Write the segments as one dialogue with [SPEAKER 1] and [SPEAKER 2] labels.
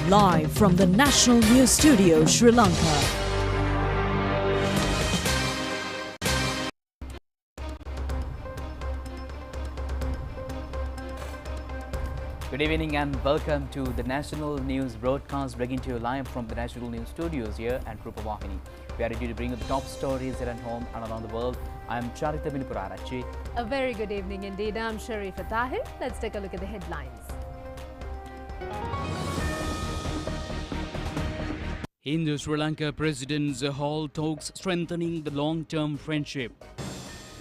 [SPEAKER 1] Live from the National News Studio, Sri Lanka.
[SPEAKER 2] Good evening and welcome to the National News broadcast, bringing to you live from the National News Studios here at Rupavahini. We are ready to bring you the top stories here at home and around the world. I am Charita Minipurarachi.
[SPEAKER 3] A very good evening indeed. I'm Sharifa Tahir. Let's take a look at the headlines.
[SPEAKER 4] India-Sri Lanka Presidents hold talks strengthening the long-term friendship.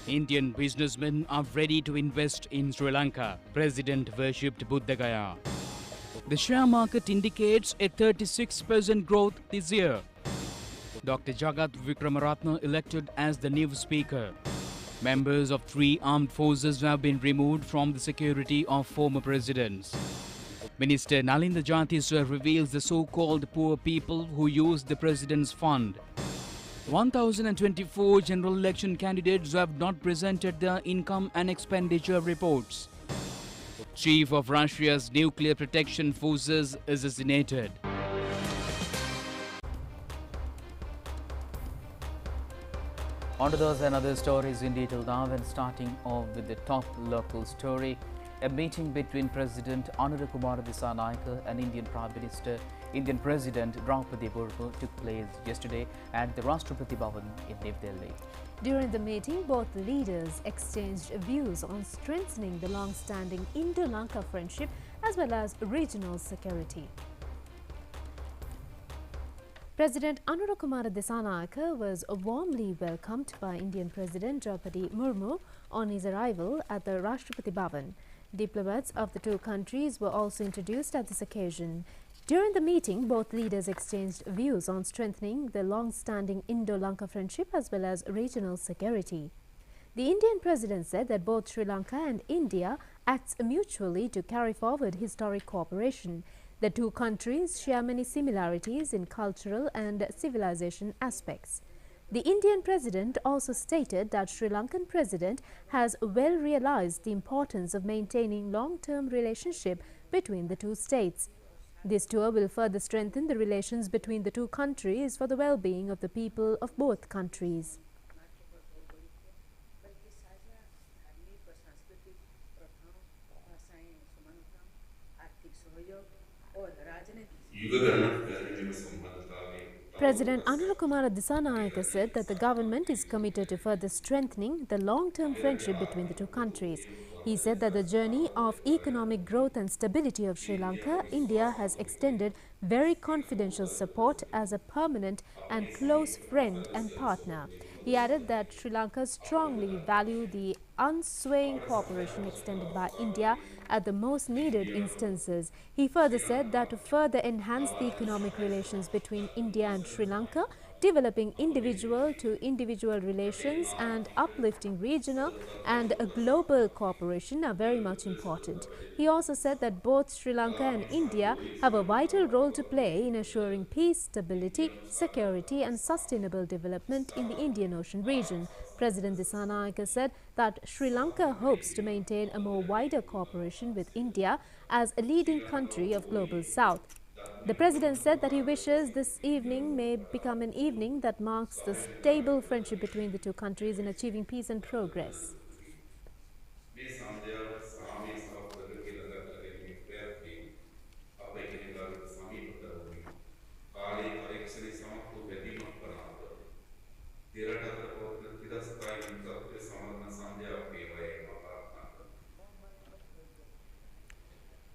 [SPEAKER 4] Indian businessmen are ready to invest in Sri Lanka. President worshipped Buddha Gaya. The share market indicates a 36% growth this year. Dr. Jagat Vikramaratne elected as the new speaker. Members of 3 armed forces have been removed from the security of former presidents. Minister Nalinda Jatiswar reveals the so-called poor people who used the president's fund. 1,024 general election candidates who have not presented their income and expenditure reports. Chief of Russia's nuclear protection forces assassinated.
[SPEAKER 2] On to those and other stories in detail now, and starting off with the top local story. A meeting between President Anura Kumara Dissanayake and Indian President Draupadi Murmu took place yesterday at the Rashtrapati Bhavan in New Delhi.
[SPEAKER 3] During the meeting, both leaders exchanged views on strengthening the long-standing Indo-Lanka friendship as well as regional security. President Anura Kumara Dissanayake was warmly welcomed by Indian President Draupadi Murmu on his arrival at the Rashtrapati Bhavan. Diplomats of the two countries were also introduced at this occasion. During the meeting, both leaders exchanged views on strengthening the long-standing Indo-Lanka friendship as well as regional security. The Indian president said that both Sri Lanka and India act mutually to carry forward historic cooperation. The two countries share many similarities in cultural and civilization aspects. The Indian president also stated that Sri Lankan president has well realized the importance of maintaining long-term relationship between the two states. This tour will further strengthen the relations between the two countries for the well-being of the people of both countries. President Anura Kumara Dissanayake said that the government is committed to further strengthening the long-term friendship between the two countries. He said that the journey of economic growth and stability of Sri Lanka, India has extended very confidential support as a permanent and close friend and partner. He added that Sri Lanka strongly value the unswaying cooperation extended by India at the most needed instances. He further said that to further enhance the economic relations between India and Sri Lanka, developing individual-to-individual relations and uplifting regional and global cooperation are very much important. He also said that both Sri Lanka and India have a vital role to play in assuring peace, stability, security and sustainable development in the Indian Ocean region. President Dissanayake said that Sri Lanka hopes to maintain a more wider cooperation with India as a leading country of Global South. The President said that he wishes this evening may become an evening that marks the stable friendship between the two countries in achieving peace and progress.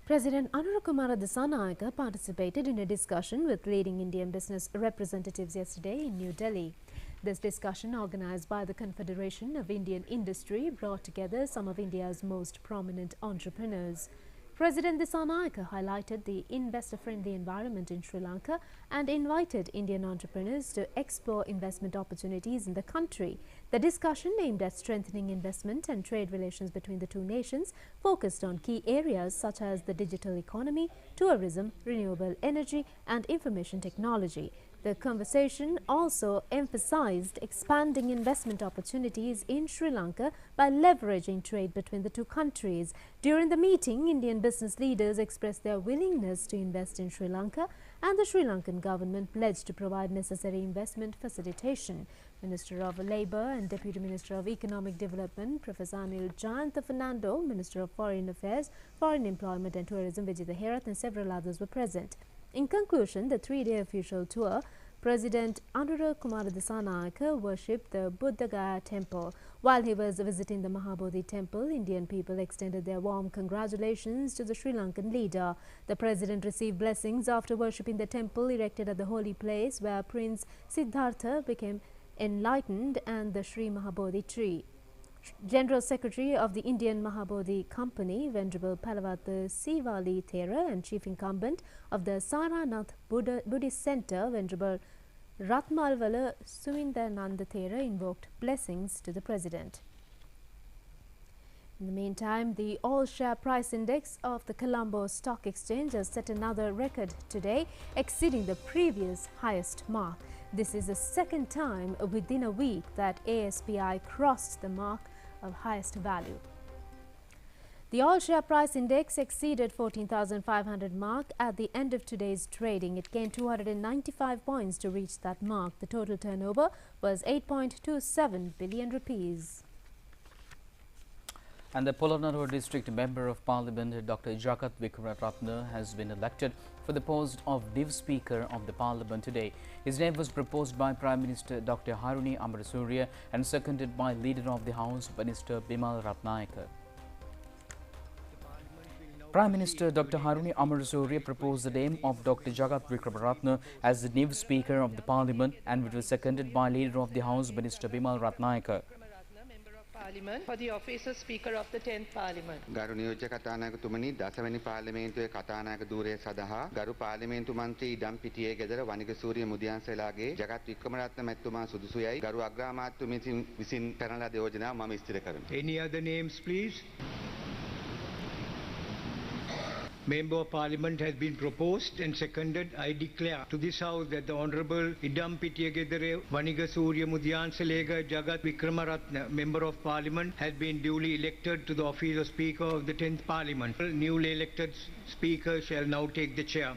[SPEAKER 3] President Anura Kumara Dissanayake participated in a discussion with leading Indian business representatives yesterday in New Delhi. This discussion, organized by the Confederation of Indian Industry, brought together some of India's most prominent entrepreneurs. President Dissanayake highlighted the investor-friendly environment in Sri Lanka and invited Indian entrepreneurs to explore investment opportunities in the country. The discussion, aimed at strengthening investment and trade relations between the two nations, focused on key areas such as the digital economy, tourism, renewable energy and information technology. The conversation also emphasized expanding investment opportunities in Sri Lanka by leveraging trade between the two countries. During the meeting, Indian business leaders expressed their willingness to invest in Sri Lanka, and the Sri Lankan government pledged to provide necessary investment facilitation. Minister of Labour and Deputy Minister of Economic Development, Professor Anil Jayantha Fernando, Minister of Foreign Affairs, Foreign Employment and Tourism, Vijitha Herath, and several others were present. In conclusion, the three-day official tour, President Anura Kumara Dissanayake worshipped the Buddha Gaya temple. While he was visiting the Mahabodhi temple, Indian people extended their warm congratulations to the Sri Lankan leader. The president received blessings after worshipping the temple erected at the holy place where Prince Siddhartha became enlightened and the Sri Mahabodhi tree. General Secretary of the Indian Mahabodhi Company, Venerable Palawatha Sivali Thera, and Chief Incumbent of the Saranath Buddhist Centre, Venerable Ratmalwala Suindananda Thera, invoked blessings to the President. In the meantime, the all-share price index of the Colombo Stock Exchange has set another record today, exceeding the previous highest mark. This is the second time within a week that ASPI crossed the mark of highest value. The all-share price index exceeded 14,500 mark at the end of today's trading. It gained 295 points to reach that mark. The total turnover was 8.27 billion rupees.
[SPEAKER 2] And the Polonnaruwa District Member of Parliament, Dr. Jagat Vikramaratne, has been elected for the post of Div Speaker of the Parliament today. His name was proposed by Prime Minister Dr. Haruni Amarasurya and seconded by Leader of the House, Minister Bimal Ratnayake. Prime Minister Dr. Haruni Amarasurya proposed the name of Dr. Jagat Vikramaratne as the new Speaker of the Parliament, and it was seconded by Leader of the House, Minister Bimal Ratnayake.
[SPEAKER 5] Parliament for the office of Speaker of the 10th Parliament.
[SPEAKER 6] ගරු නියෝජ්‍ය කතානායකතුමනි දසවැනි පාර්ලිමේන්තුවේ කතානායක ධූරය සඳහා ගරු පාර්ලිමේන්තු මන්ත්‍රී ඉඩම් පිටියේ ගෙදර වනිග සූරිය මුදියන්සලාගේ ජගත් වික්‍රමරත්න මැතිතුමා සුදුසුයයි ගරු අග්‍රාමාත්‍ය විසින් කරන ලද යෝජනාව මම ස්ථිර කරමි.
[SPEAKER 7] Any other names, please? Member of Parliament has been proposed and seconded. I declare to this House that the Honourable Idam Pitiyagedere Vaniga Surya Mudyansalega Jagat Vikramaratne, Member of Parliament, has been duly elected to the office of Speaker of the 10th Parliament. The newly elected Speaker shall now take the chair.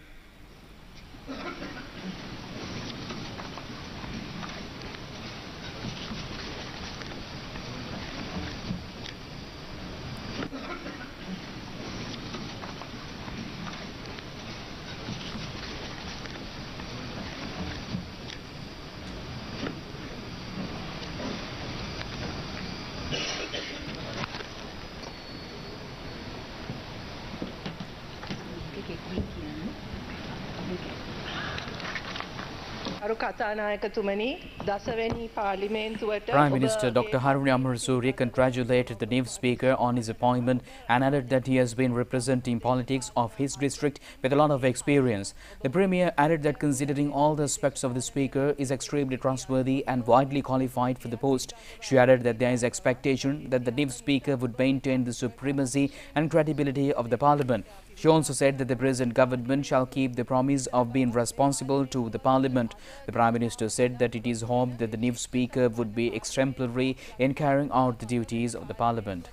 [SPEAKER 2] Prime Minister Dr. Haruni Amarasurya congratulated the new Speaker on his appointment and added that he has been representing politics of his district with a lot of experience. The Premier added that considering all the aspects of the Speaker is extremely trustworthy and widely qualified for the post. She added that there is expectation that the new Speaker would maintain the supremacy and credibility of the Parliament. She also said that the present government shall keep the promise of being responsible to the Parliament. The Prime Minister said that it is hoped that the new Speaker would be exemplary in carrying out the duties of the Parliament.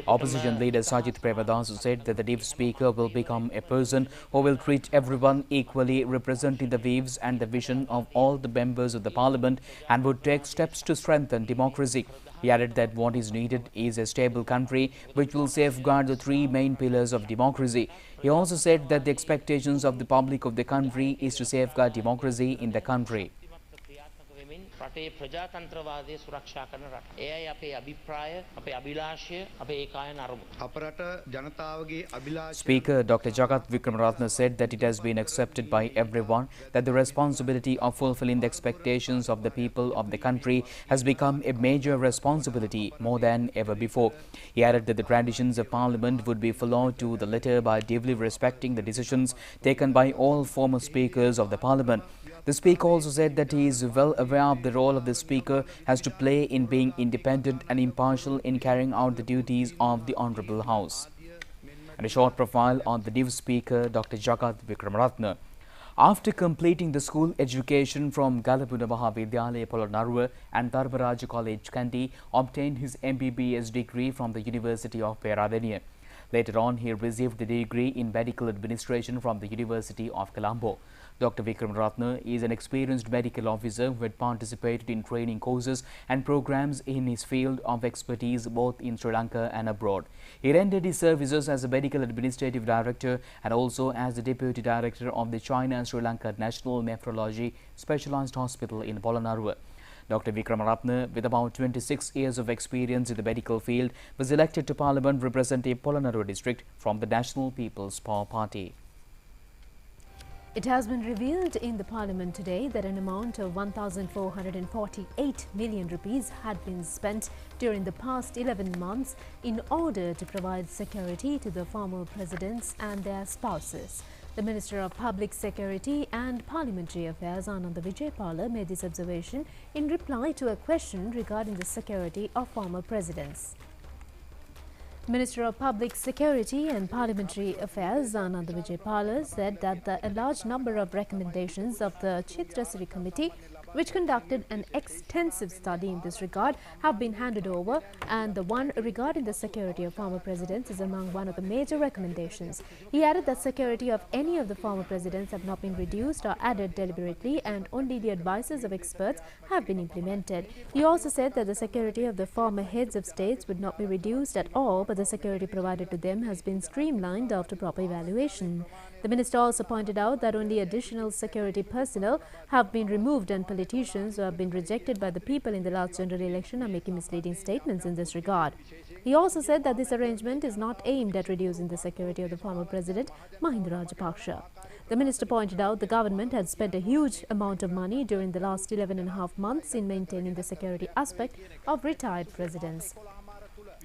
[SPEAKER 2] Opposition leader Sajith Premadasu said that the new Speaker will become a person who will treat everyone equally, representing the views and the vision of all the members of the Parliament, and would take steps to strengthen democracy. He added that what is needed is a stable country which will safeguard the three main pillars of democracy. He also said that the expectations of the public of the country is to safeguard democracy in the country.
[SPEAKER 8] රටේ ප්‍රජාතන්ත්‍රවාදය සුරක්ෂා කරන රට. එයයි අපේ අභිප්‍රාය, අපේ අභිලාෂය, අපේ ඒකායන අරමුණ.
[SPEAKER 7] අප රට ජනතාවගේ අභිලාෂය.
[SPEAKER 2] Speaker Dr. Jagat Vikramaratne said that it has been accepted by everyone that the responsibility of fulfilling the expectations of the people of the country has become a major responsibility more than ever before. He added that the traditions of Parliament would be followed to the letter by duly respecting the decisions taken by all former speakers of the Parliament. The Speaker also said that he is well aware of the role of the Speaker has to play in being independent and impartial in carrying out the duties of the Honourable House. And a short profile on the new Speaker, Dr. Jagat Vikramaratne. After completing the school education from Galapuna Mahavidyalaya Polonnaruwa and Dharmaraj College, Kandy obtained his MBBS degree from the University of Peradeniya. Later on, he received the degree in medical administration from the University of Colombo. Dr. Vikramaratne is an experienced medical officer who had participated in training courses and programs in his field of expertise both in Sri Lanka and abroad. He rendered his services as a medical administrative director and also as the deputy director of the China and Sri Lanka National Nephrology Specialized Hospital in Polonnaruwa. Dr. Vikramaratne, with about 26 years of experience in the medical field, was elected to Parliament representing Polonnaruwa district from the National People's Power Party.
[SPEAKER 3] It has been revealed in the Parliament today that an amount of 1,448 million rupees had been spent during the past 11 months in order to provide security to the former presidents and their spouses. The Minister of Public Security and Parliamentary Affairs, Ananda Vijaypala, made this observation in reply to a question regarding the security of former presidents. Minister of Public Security and Parliamentary Affairs, Ananda Vijaypala, said that a large number of recommendations of the Chitrasri Committee, which conducted an extensive study in this regard, have been handed over, and the one regarding the security of former presidents is among one of the major recommendations. He added that security of any of the former presidents have not been reduced or added deliberately, and only the advices of experts have been implemented. He also said that the security of the former heads of states would not be reduced at all, but the security provided to them has been streamlined after proper evaluation. The minister also pointed out that only additional security personnel have been removed, and politicians who have been rejected by the people in the last general election are making misleading statements in this regard. He also said that this arrangement is not aimed at reducing the security of the former president, Mahinda Rajapaksa. The minister pointed out the government had spent a huge amount of money during the last 11.5 months in maintaining the security aspect of retired presidents.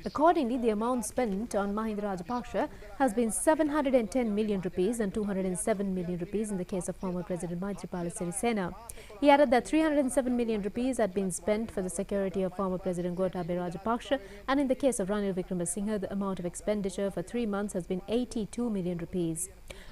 [SPEAKER 3] Accordingly, the amount spent on Mahinda Rajapaksa has been 710 million rupees and 207 million rupees in the case of former President Maithripala Sirisena. He added that 307 million rupees had been spent for the security of former President Gotabaya Rajapaksa, and in the case of Ranil Wickremesinghe, the amount of expenditure for 3 months has been 82 million rupees.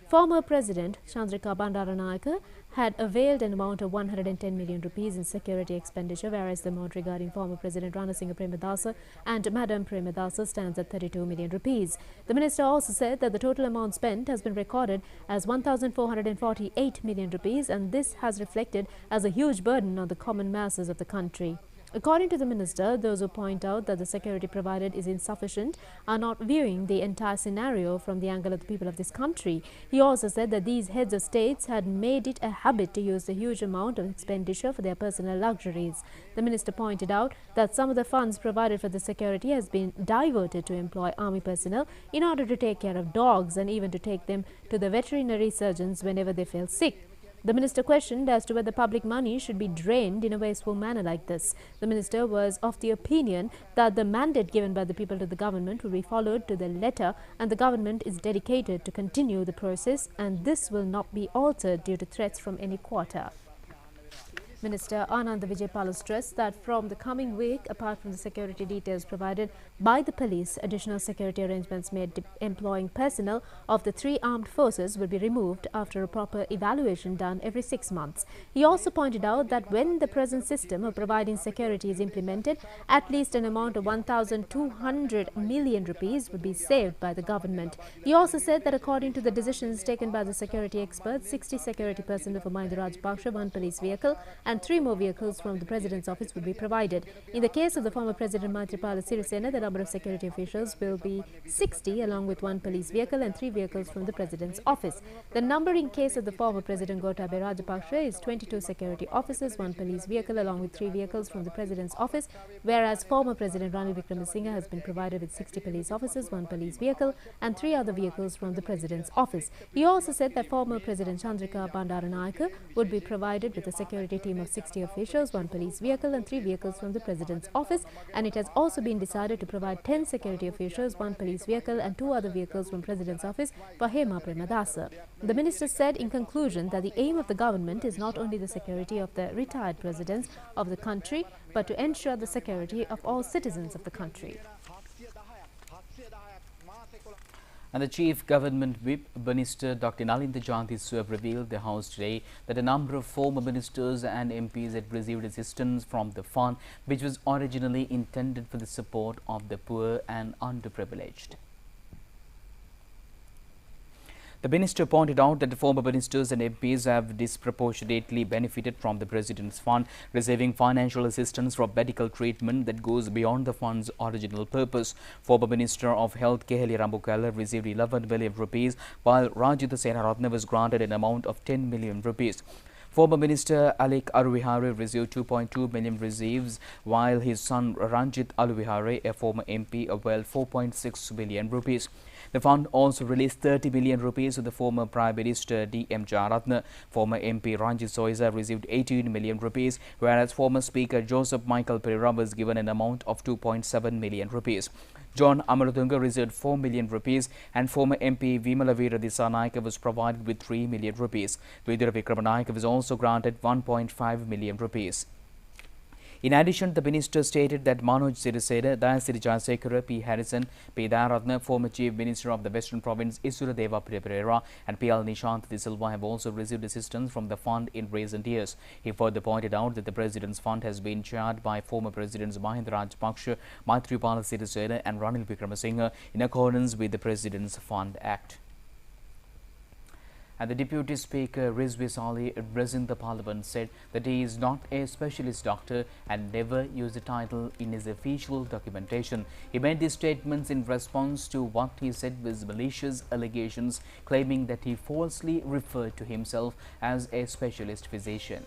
[SPEAKER 3] Former President Chandrika Bandaranayake had availed an amount of 110 million rupees in security expenditure, whereas the amount regarding former President Ranasinghe Premadasa and Madam Premadasa stands at 32 million rupees. The minister also said that the total amount spent has been recorded as 1,448 million rupees, and this has reflected as a huge burden on the common masses of the country. According to the minister, those who point out that the security provided is insufficient are not viewing the entire scenario from the angle of the people of this country. He also said that these heads of states had made it a habit to use the huge amount of expenditure for their personal luxuries. The minister pointed out that some of the funds provided for the security has been diverted to employ army personnel in order to take care of dogs and even to take them to the veterinary surgeons whenever they fell sick. The minister questioned as to whether public money should be drained in a wasteful manner like this. The minister was of the opinion that the mandate given by the people to the government will be followed to the letter, and the government is dedicated to continue the process, and this will not be altered due to threats from any quarter. Minister Ananda Vijaypala stressed that from the coming week, apart from the security details provided by the police, additional security arrangements made employing personnel of the 3 armed forces will be removed after a proper evaluation done every 6 months. He also pointed out that when the present system of providing security is implemented, at least an amount of 1,200 million rupees would be saved by the government. He also said that according to the decisions taken by the security experts, 60 security personnel for Mahinda Rajapaksa, 1 police vehicle and 3 more vehicles from the President's office will be provided. In the case of the former President Maithripala Sirisena, the number of security officials will be 60 along with 1 police vehicle and 3 vehicles from the President's office. The number in case of the former President Gotabaya Rajapaksa is 22 security officers, 1 police vehicle along with 3 vehicles from the President's office, whereas former President Ranil Wickremesinghe has been provided with 60 police officers, 1 police vehicle and 3 other vehicles from the President's office. He also said that former President Chandrika Bandaranayake would be provided with a security team team of 60 officials, 1 police vehicle and 3 vehicles from the President's office, and it has also been decided to provide 10 security officials, 1 police vehicle and 2 other vehicles from President's office for Hema Premadasa. The minister said in conclusion that the aim of the government is not only the security of the retired presidents of the country, but to ensure the security of all citizens of the country.
[SPEAKER 2] And the Chief Government Whip, Minister Dr. Nalinda Jayanthiswa revealed the House today that a number of former ministers and MPs had received assistance from the fund, which was originally intended for the support of the poor and underprivileged. The minister pointed out that the former ministers and MPs have disproportionately benefited from the President's fund, receiving financial assistance for medical treatment that goes beyond the fund's original purpose. Former Minister of Health Keheli Rambukala received 11 million rupees, while Rajitha Senaratne was granted an amount of 10 million rupees. Former Minister Alik Aluwihare received 2.2 million receives, while his son Ranjit Aluwihare, a former MP, availed 4.6 million rupees. The fund also released 30 million rupees to the former Prime Minister D.M. Jayaratne. Former MP Ranjit Soiza received 18 million rupees, whereas former Speaker Joseph Michael Pereira was given an amount of 2.7 million rupees. John Amaratunga received 4 million rupees and former MP Vimalavira Dissanayake was provided with 3 million rupees. Vidura Vikramanayake was also granted 1.5 million rupees. In addition, the minister stated that Manoj Sirisena, Dayasiri Jayasekara, P. Harrison, P. Dayaratne, former Chief Minister of the Western Province Isura Deva Pereira and P.L. Nishant De Silva have also received assistance from the fund in recent years. He further pointed out that the President's fund has been chaired by former Presidents Mahinda Rajapaksa, Maithripala Sirisena and Ranil Wickremesinghe in accordance with the President's Fund Act. And the Deputy Speaker Rizvi Salih, addressing the Parliament, said that he is not a specialist doctor and never used the title in his official documentation. He made these statements in response to what he said was malicious allegations, claiming that he falsely referred to himself as a specialist physician.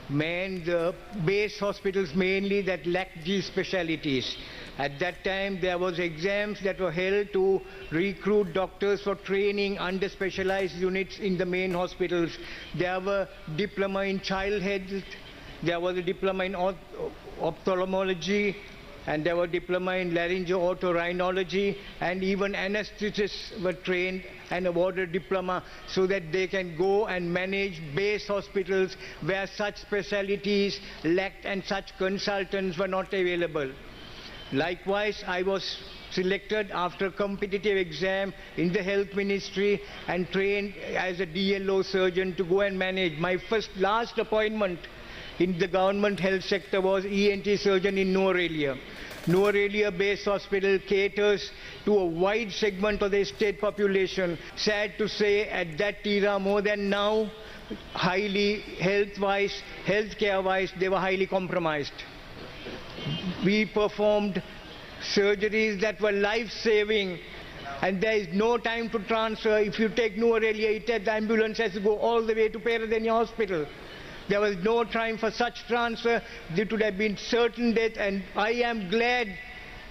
[SPEAKER 7] The base hospitals mainly that lacked these specialities. At that time, there was exams that were held to recruit doctors for training under specialized units in the main hospitals. There were diploma in child health, there was a diploma in ophthalmology, and there were diploma in laryngo-otorhinology, and even anesthetists were trained and awarded diploma so that they can go and manage base hospitals where such specialities lacked and such consultants were not available. Likewise, I was selected after a competitive exam in the health ministry and trained as a DLO surgeon to go and manage. My last appointment in the government health sector was ENT surgeon in Norelia. Norelia base hospital caters to a wide segment of the state population. Sad to say, at that era more than now, highly health-wise, healthcare-wise, they were highly compromised. We performed surgeries that were life-saving, and there is no time to transfer. If you take Norelia, the ambulance has to go all the way to Peradeniya Hospital. There was no time for such transfer. It would have been certain death, and I am glad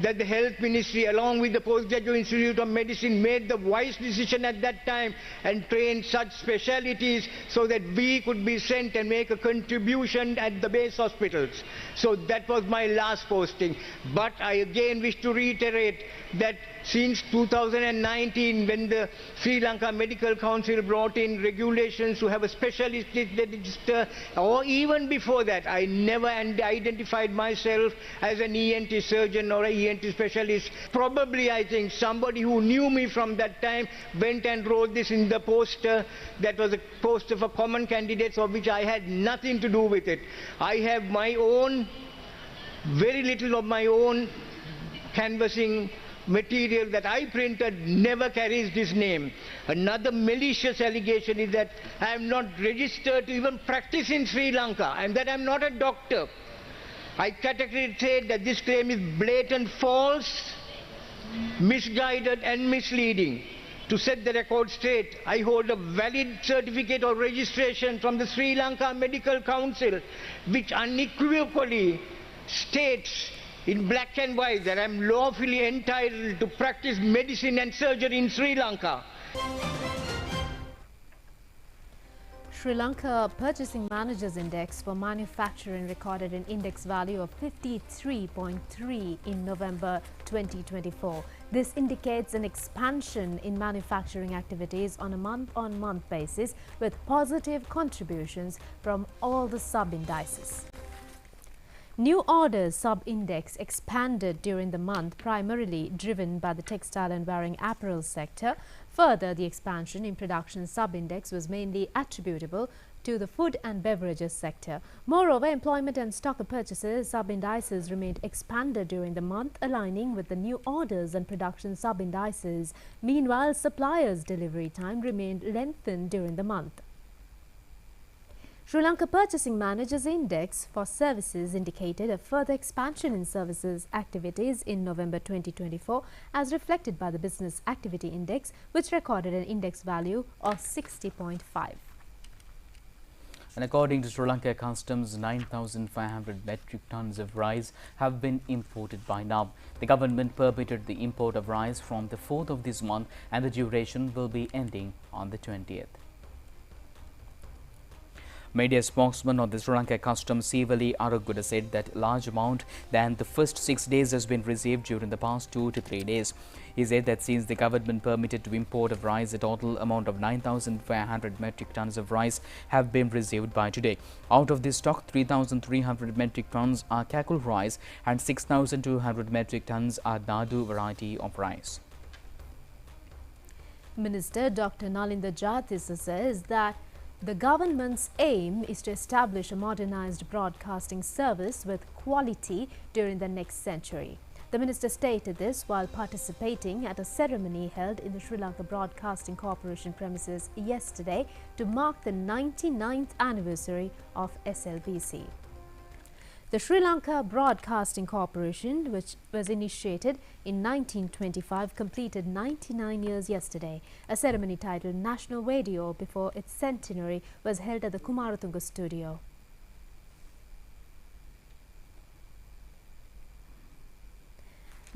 [SPEAKER 7] that the health ministry along with the Postgraduate Institute of Medicine made the wise decision at that time and trained such specialities so that we could be sent and make a contribution at the base hospitals. So that was my last posting. But I again wish to reiterate that since 2019, when the Sri Lanka Medical Council brought in regulations to have a specialist register, or even before that, I never identified myself as an ENT surgeon or an ENT specialist. Probably, I think, somebody who knew me from that time went and wrote this in the poster. That was a poster for common candidates, of which I had nothing to do with it. I have my own, very little of my own canvassing material that I printed never carries this name. Another malicious allegation is that I am not registered to even practice in Sri Lanka and that I am not a doctor. I categorically say that this claim is blatant false, misguided and misleading. To set the record straight, I hold a valid certificate of registration from the Sri Lanka Medical Council which unequivocally states in black and white that I am lawfully entitled to practice medicine and surgery in Sri Lanka.
[SPEAKER 3] Sri Lanka Purchasing Managers Index for manufacturing recorded an index value of 53.3 in November 2024. This indicates an expansion in manufacturing activities on a month-on-month basis with positive contributions from all the sub-indices. New orders sub-index expanded during the month, primarily driven by the textile and wearing apparel sector. Further, the expansion in production sub-index was mainly attributable to the food and beverages sector. Moreover, employment and stock purchases sub-indices remained expanded during the month, aligning with the new orders and production sub-indices. Meanwhile, suppliers' delivery time remained lengthened during the month. Sri Lanka Purchasing Managers Index for services indicated a further expansion in services activities in November 2024 as reflected by the Business Activity Index, which recorded an index value of 60.5.
[SPEAKER 2] And according to Sri Lanka Customs, 9,500 metric tons of rice have been imported by now. The government permitted the import of rice from the 4th of this month, and the duration will be ending on the 20th. Media spokesman of the Sri Lanka Customs, Sivali Araguda, said that large amount than the first 6 days has been received during the past 2 to 3 days. He said that since the government permitted to import of rice, a total amount of 9,500 metric tons of rice have been received by today. Out of this stock, 3,300 metric tons are Kakul rice and 6,200 metric tons are Nadu variety of rice.
[SPEAKER 3] Minister Dr. Nalinda Jathisa says that the government's aim is to establish a modernized broadcasting service with quality during the next century. The minister stated this while participating at a ceremony held in the Sri Lanka Broadcasting Corporation premises yesterday to mark the 99th anniversary of SLBC. The Sri Lanka Broadcasting Corporation, which was initiated in 1925, completed 99 years yesterday. A ceremony titled National Radio before its centenary was held at the Kumaratunga studio.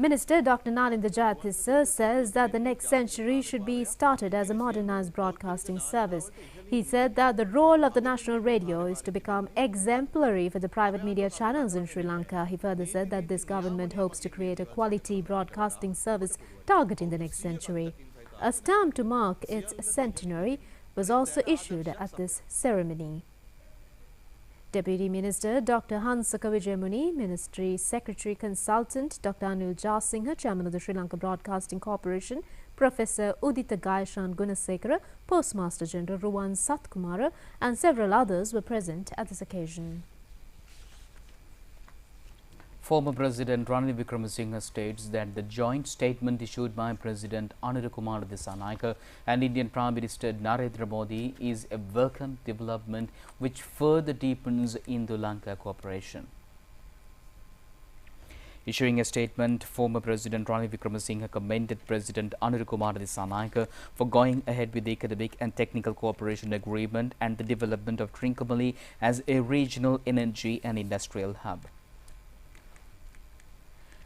[SPEAKER 3] Minister Dr. Nalinda Jathisa says that the next century should be started as a modernized broadcasting service. He said that the role of the national radio is to become exemplary for the private media channels in Sri Lanka. He further said that this government hopes to create a quality broadcasting service targeting the next century. A stamp to mark its centenary was also issued at this ceremony. Deputy Minister Dr. Hansaka Wijayamuni, Ministry Secretary Consultant Dr. Anil Jasinghe, Chairman of the Sri Lanka Broadcasting Corporation, Professor Udita Gayashan Gunasekara, Postmaster General Ruwan Satkumara and several others were present at this occasion.
[SPEAKER 2] Former President Ranil Wickremesinghe states that the joint statement issued by President Anura Kumara Dissanayake and Indian Prime Minister Narendra Modi is a welcome development which further deepens Indo-Lanka cooperation. Issuing a statement, former President Ranil Wickremesinghe commended President Anura Kumara Dissanayake for going ahead with the economic and technical cooperation agreement and the development of Trincomalee as a regional energy and industrial hub.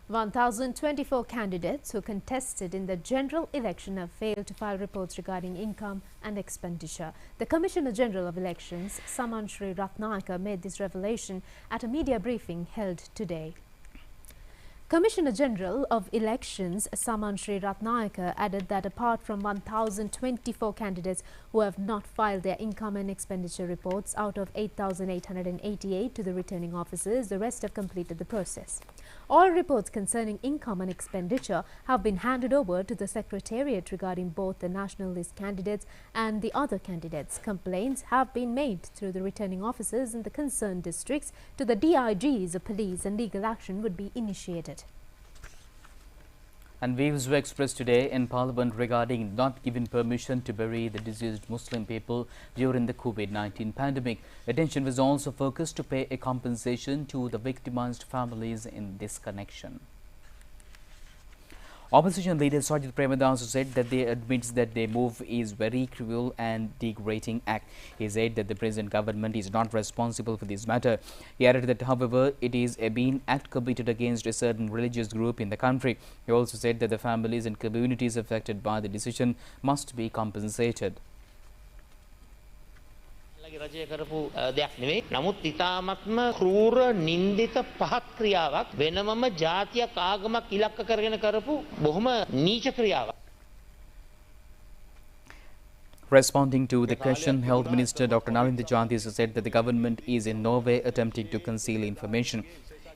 [SPEAKER 3] 1,024 candidates who contested in the general election have failed to file reports regarding income and expenditure. The Commissioner General of Elections, Samanshri Ratnayaka, made this revelation at a media briefing held today. Commissioner General of Elections Samanshri Ratnayaka added that apart from 1,024 candidates who have not filed their income and expenditure reports out of 8,888 to the returning officers, the rest have completed the process. All reports concerning income and expenditure have been handed over to the Secretariat regarding both the national list candidates and the other candidates. Complaints have been made through the returning officers in the concerned districts to the DIGs of police, and legal action would be initiated.
[SPEAKER 2] And views were expressed today in Parliament regarding not giving permission to bury the deceased Muslim people during the COVID-19 pandemic. Attention was also focused to pay a compensation to the victimized families in this connection. Opposition leader Sajid Premadasu said that they admits that their move is very cruel and degrading act. He said that the present government is not responsible for this matter. He added that, however, it is a mean act committed against a certain religious group in the country. He also said that the families and communities affected by the decision must be compensated.
[SPEAKER 8] රජය කරපු දෙයක් නෙවෙයි. නමුත් ඉතාමත්ම ක්‍රූර නින්දිත පහත් ක්‍රියාවක් වෙනමම ජාතියක් ආගමක් ඉලක්ක කරගෙන කරපු බොහොම නීච ක්‍රියාවක්.
[SPEAKER 2] Responding to the question, Health Minister Dr. Nalinda Jayantisa said that the government is in no way attempting to conceal information.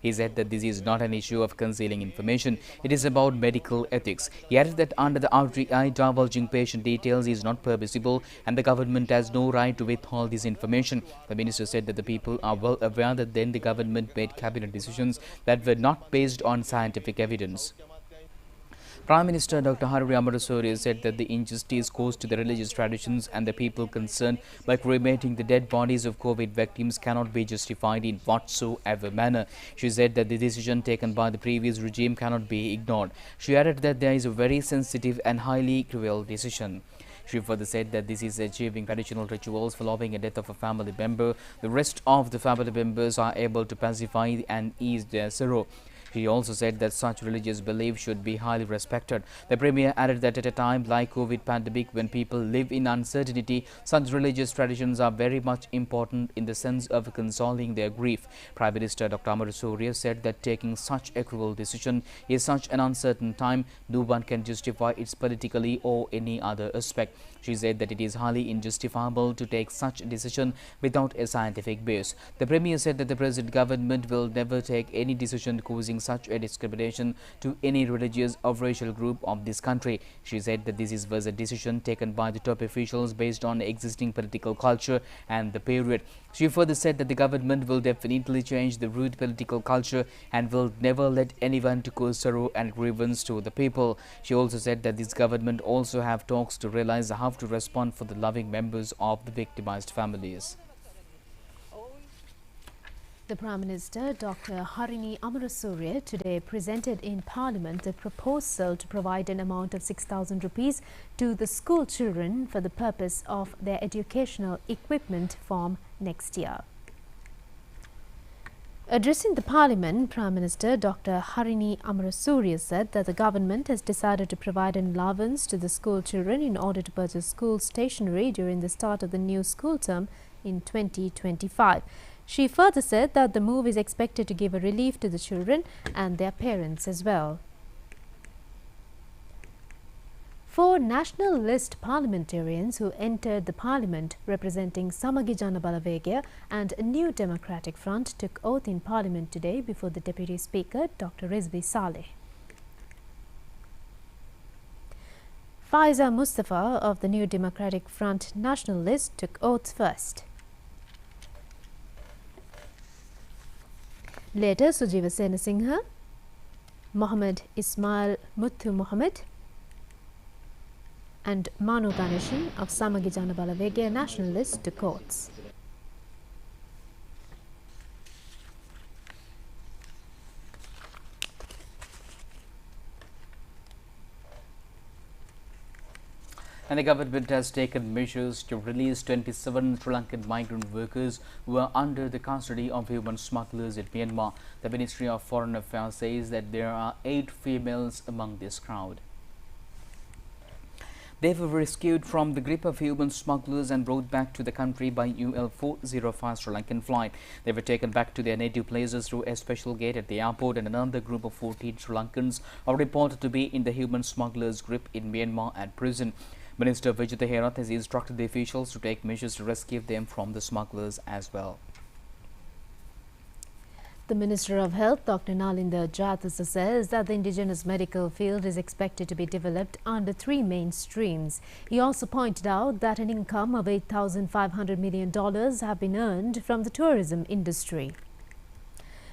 [SPEAKER 2] He said that this is not an issue of concealing information, it is about medical ethics. He added that under the RTI, divulging patient details is not permissible and the government has no right to withhold this information. The minister said that the people are well aware that then the government made cabinet decisions that were not based on scientific evidence. Prime Minister Dr. Hari Amarasuri said that the injustice caused to the religious traditions and the people concerned by cremating the dead bodies of COVID victims cannot be justified in whatsoever manner. She said that the decision taken by the previous regime cannot be ignored. She added that there is a very sensitive and highly cruel decision. She further said that this is achieving traditional rituals following a death of a family member. The rest of the family members are able to pacify and ease their sorrow. He also said that such religious beliefs should be highly respected. The Premier added that at a time like COVID pandemic, when people live in uncertainty, such religious traditions are very much important in the sense of consoling their grief. Prime Minister Dr. Amarasuri said that taking such a cruel decision is such an uncertain time, no one can justify its politically or any other aspect. She said that it is highly injustifiable to take such a decision without a scientific base. The Premier said that the present government will never take any decision causing such a discrimination to any religious or racial group of this country. She said that this was a decision taken by the top officials based on existing political culture and the period. She further said that the government will definitely change the rude political culture and will never let anyone to cause sorrow and grievance to the people. She also said that this government also have talks to realize how to respond for the loving members of the victimized families.
[SPEAKER 3] The Prime Minister, Dr. Harini Amarasuri, today presented in Parliament a proposal to provide an amount of 6,000 rupees to the school children for the purpose of their educational equipment from next year. Addressing the Parliament, Prime Minister Dr. Harini Amarasuri said that the government has decided to provide an allowance to the school children in order to purchase school stationery during the start of the new school term in 2025. She further said that the move is expected to give a relief to the children and their parents as well. 4 national list parliamentarians who entered the parliament representing Samagi Jana Balawegaya and New Democratic Front took oath in parliament today before the Deputy Speaker Dr. Rizvi Saleh. Faiza Mustafa of the New Democratic Front national list took oath first. Later, Sujiva Senasinghe, Mohammed Ismail Muthu Mohammed and Manu Ganeshan of Samagi Jana Balawegaya national list took oaths.
[SPEAKER 2] And the government has taken measures to release 27 Sri Lankan migrant workers who are under the custody of human smugglers in Myanmar. The Ministry of Foreign Affairs says that there are 8 females among this crowd. They were rescued from the grip of human smugglers and brought back to the country by UL405 Sri Lankan flight. They were taken back to their native places through a special gate at the airport, and another group of 14 Sri Lankans are reported to be in the human smugglers' grip in Myanmar at prison. Minister Vijay Herath has instructed the officials to take measures to rescue them from the smugglers as well.
[SPEAKER 3] The Minister of Health, Dr. Nalinda Jayantisa, says that the indigenous medical field is expected to be developed under 3 main streams. He also pointed out that an income of $8,500 million have been earned from the tourism industry.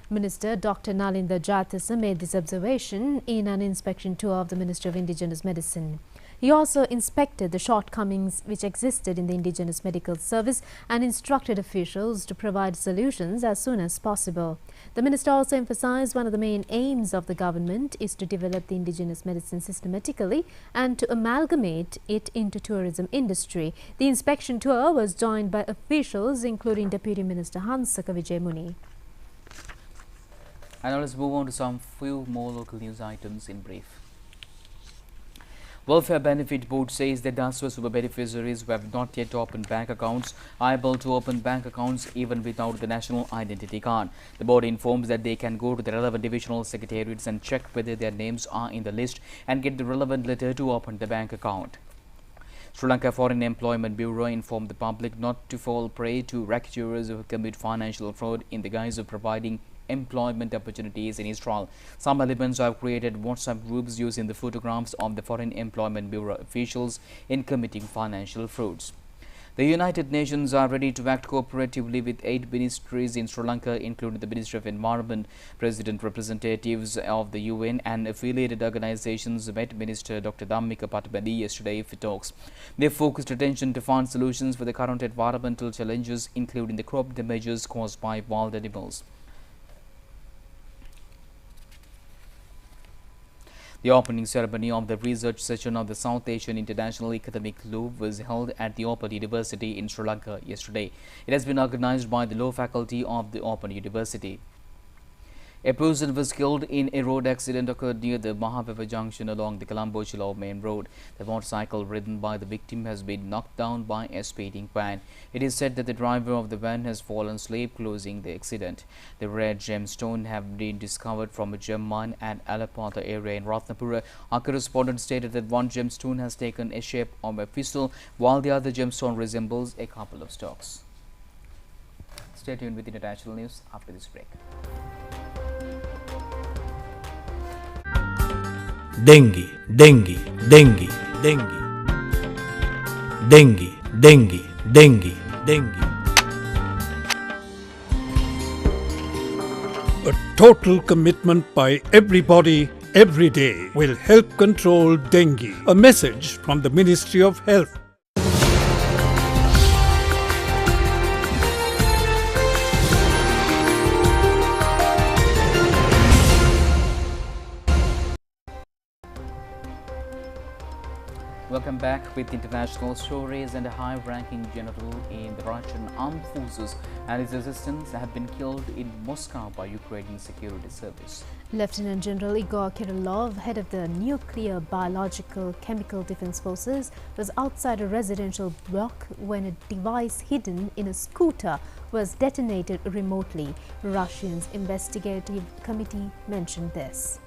[SPEAKER 3] Minister Dr. Nalinda Jayantisa made this observation in an inspection tour of the Ministry of Indigenous Medicine. He also inspected the shortcomings which existed in the indigenous medical service and instructed officials to provide solutions as soon as possible. The minister also emphasized one of the main aims of the government is to develop the indigenous medicine systematically and to amalgamate it into tourism industry. The inspection tour was joined by officials including Deputy Minister Hansaka Wijayamuni.
[SPEAKER 2] And now let's move on to some few more local news items in brief. Welfare Benefit Board says that DASWA super beneficiaries who have not yet opened bank accounts are able to open bank accounts even without the national identity card. The board informs that they can go to the relevant divisional secretariats and check whether their names are in the list and get the relevant letter to open the bank account. Sri Lanka Foreign Employment Bureau informed the public not to fall prey to racketeers who commit financial fraud in the guise of providing employment opportunities in Israel. Some elements have created WhatsApp groups using the photographs of the Foreign Employment Bureau officials in committing financial frauds. The United Nations are ready to act cooperatively with 8 ministries in Sri Lanka, including the Ministry of Environment. President representatives of the UN and affiliated organizations met Minister Dr. Dhammika Pattabadi yesterday for talks. They focused attention to find solutions for the current environmental challenges, including the crop damages caused by wild animals. The opening ceremony of the research session of the South Asian International Economic Law was held at the Open University in Sri Lanka yesterday. It has been organized by the Law Faculty of the Open University. A person was killed in a road accident occurred near the Mahaveva junction along the Colombo-Chilaw main road. The motorcycle ridden by the victim has been knocked down by a speeding van. It is said that the driver of the van has fallen asleep causing the accident. The rare gemstone have been discovered from a gem mine at Alapatha area in Ratnapura. Our correspondent stated that one gemstone has taken a shape of a pistol, while the other gemstone resembles a couple of stalks. Stay tuned with international news after this break.
[SPEAKER 9] Dengue, dengue, dengue, dengue, dengue, dengue, dengue, dengue. A total commitment by everybody, every day, will help control dengue. A message from the Ministry of Health.
[SPEAKER 2] Welcome back with international stories. And a high-ranking general in the Russian armed forces and his assistants have been killed in Moscow by Ukrainian security service.
[SPEAKER 3] Lieutenant General Igor Kirillov, head of the Nuclear, Biological, Chemical Defense Forces, was outside a residential block when a device hidden in a scooter was detonated remotely. Russia's investigative committee mentioned this.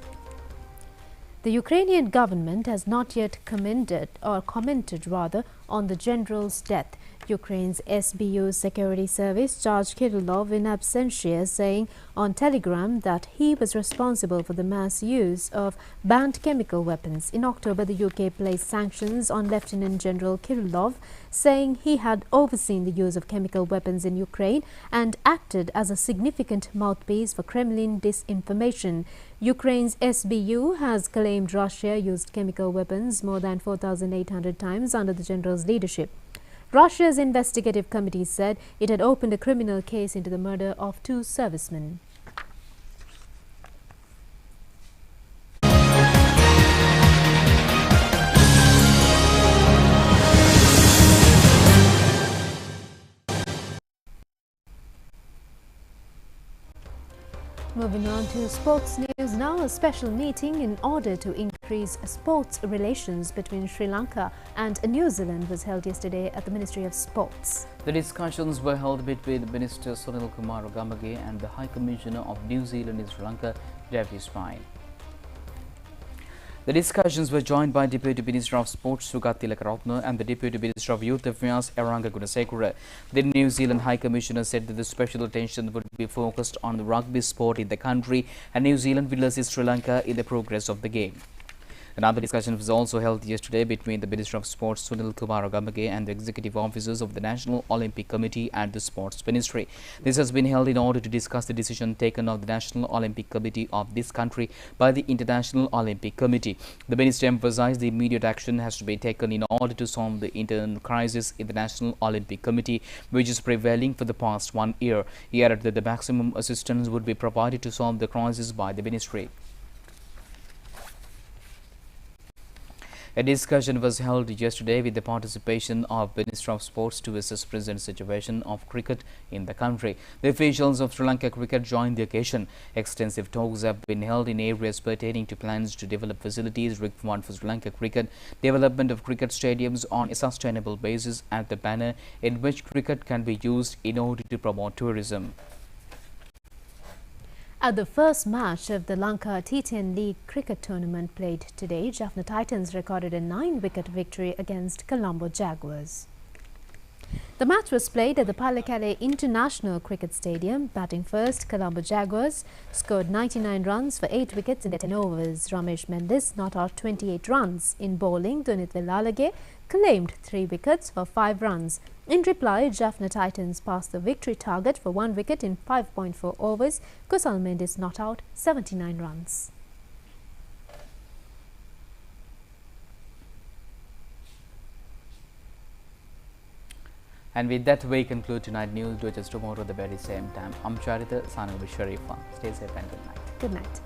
[SPEAKER 3] The Ukrainian government has not yet commented on the general's death. Ukraine's SBU security service charged Kirillov in absentia, saying on Telegram that he was responsible for the mass use of banned chemical weapons. In October, the UK placed sanctions on Lieutenant General Kirillov, saying he had overseen the use of chemical weapons in Ukraine and acted as a significant mouthpiece for Kremlin disinformation. Ukraine's SBU has claimed Russia used chemical weapons more than 4,800 times under the general's leadership. Russia's investigative committee said it had opened a criminal case into the murder of 2 servicemen. Moving on to sports news now, a special meeting in order to increase sports relations between Sri Lanka and New Zealand was held yesterday at the Ministry of Sports.
[SPEAKER 2] The discussions were held between Minister Sunil Kumar Gamage and the High Commissioner of New Zealand in Sri Lanka, Davis Pine. The discussions were joined by Deputy Minister of Sports Sugat Tilakaratne and the Deputy Minister of Youth Affairs Aranga Gunasekura. The New Zealand High Commissioner said that the special attention would be focused on the rugby sport in the country and New Zealand will assist Sri Lanka in the progress of the game. Another discussion was also held yesterday between the Minister of Sports Sunil Kumar Gamage and the executive officers of the National Olympic Committee and the Sports Ministry. This has been held in order to discuss the decision taken of the National Olympic Committee of this country by the International Olympic Committee. The Minister emphasized the immediate action has to be taken in order to solve the internal crisis in the National Olympic Committee, which is prevailing for the past 1 year. He added that the maximum assistance would be provided to solve the crisis by the Ministry. A discussion was held yesterday with the participation of Minister of Sports to assess present situation of cricket in the country. The officials of Sri Lanka Cricket joined the occasion. Extensive talks have been held in areas pertaining to plans to develop facilities required for Sri Lanka Cricket, development of cricket stadiums on a sustainable basis, and the manner in which cricket can be used in order to promote tourism.
[SPEAKER 3] At the first match of the Lanka T10 League cricket tournament played today, Jaffna Titans recorded a 9-wicket victory against Colombo Jaguars. The match was played at the Palikale International Cricket Stadium. Batting first, Colombo Jaguars scored 99 runs for 8 wickets in 10 overs. Ramesh Mendes not out 28 runs. In bowling, Dunit Velalage claimed 3 wickets for 5 runs. In reply, Jaffna Titans passed the victory target for 1 wicket in 5.4 overs. Kusal Mendes not out 79 runs.
[SPEAKER 2] And with that, we conclude tonight's news. Do it just tomorrow at the very same time. I'm Charita, signing with Sharifa. Stay safe and good night.
[SPEAKER 3] Good night.